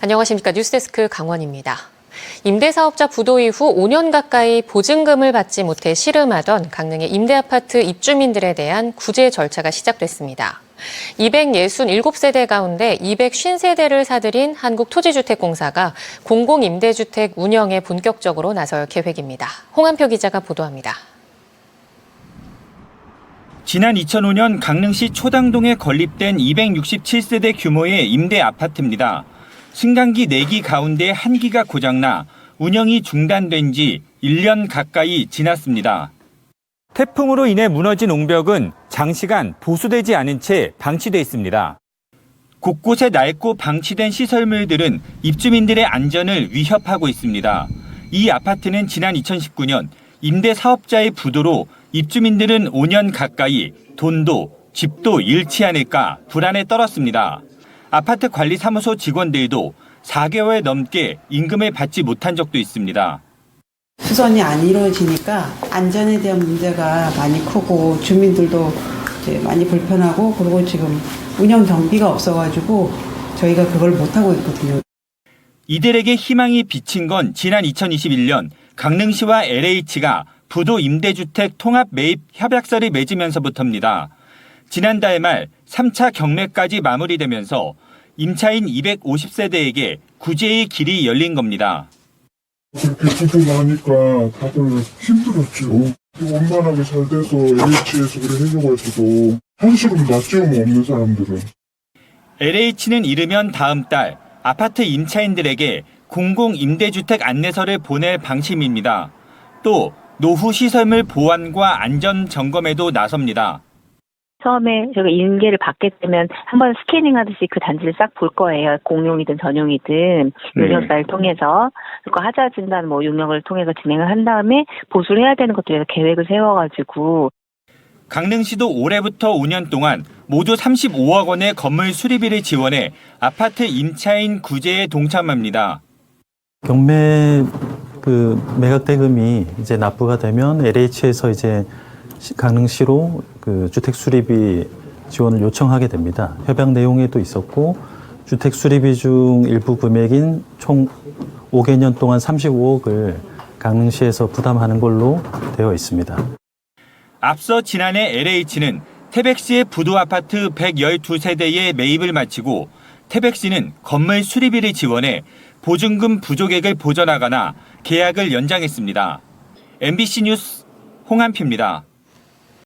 안녕하십니까. 뉴스데스크 강원입니다. 임대사업자 부도 이후 5년 가까이 보증금을 받지 못해 씨름하던 강릉의 임대아파트 입주민들에 대한 구제 절차가 시작됐습니다. 267세대 가운데 250세대를 사들인 한국토지주택공사가 공공임대주택 운영에 본격적으로 나설 계획입니다. 홍한표 기자가 보도합니다. 지난 2005년 강릉시 초당동에 건립된 267세대 규모의 임대 아파트입니다. 승강기 4기 가운데 1기가 고장나 운영이 중단된 지 1년 가까이 지났습니다. 태풍으로 인해 무너진 옹벽은 장시간 보수되지 않은 채 방치돼 있습니다. 곳곳에 낡고 방치된 시설물들은 입주민들의 안전을 위협하고 있습니다. 이 아파트는 지난 2019년 임대 사업자의 부도로 입주민들은 5년 가까이 돈도 집도 잃지 않을까 불안에 떨었습니다. 아파트 관리사무소 직원들도 4개월 넘게 임금을 받지 못한 적도 있습니다. 수선이 안 이루어지니까 안전에 대한 문제가 많이 크고 주민들도 이제 많이 불편하고 그리고 지금 운영 경비가 없어가지고 저희가 그걸 못하고 있거든요. 이들에게 희망이 비친 건 지난 2021년 강릉시와 LH가 부도 임대주택 통합 매입 협약서를 맺으면서부터입니다. 지난달 말 3차 경매까지 마무리되면서 임차인 250세대에게 구제의 길이 열린 겁니다. 그렇게 부도가 하니까 다들 힘들었죠. 원만하게 잘 돼서 LH에서 그래 해주고 했어도 한시금 낯지움 없는 사람들은. LH는 이르면 다음 달 아파트 임차인들에게 공공임대주택 안내서를 보낼 방침입니다. 또 노후 시설물 보완과 안전 점검에도 나섭니다. 처음에 저희가 인계를 받게 되면 한번 스캐닝 하듯이 그 단지를 싹 볼 거예요. 공용이든 전용이든 용역사를 통해서. 그리고 하자 진단 용역을 통해서 진행을 한 다음에 보수를 해야 되는 것들에 대해서 계획을 세워가지고. 강릉시도 올해부터 5년 동안 모두 35억 원의 건물 수리비를 지원해 아파트 임차인 구제에 동참합니다. 경매 매각 대금이 이제 납부가 되면 LH에서 이제 강릉시로 주택 수리비 지원을 요청하게 됩니다. 협약 내용에도 있었고 주택 수리비 중 일부 금액인 총 5개년 동안 35억을 강릉시에서 부담하는 걸로 되어 있습니다. 앞서 지난해 LH는 태백시의 부도 아파트 112세대의 매입을 마치고 태백시는 건물 수리비를 지원해 보증금 부족액을 보전하거나 계약을 연장했습니다. MBC 뉴스 홍한표입니다.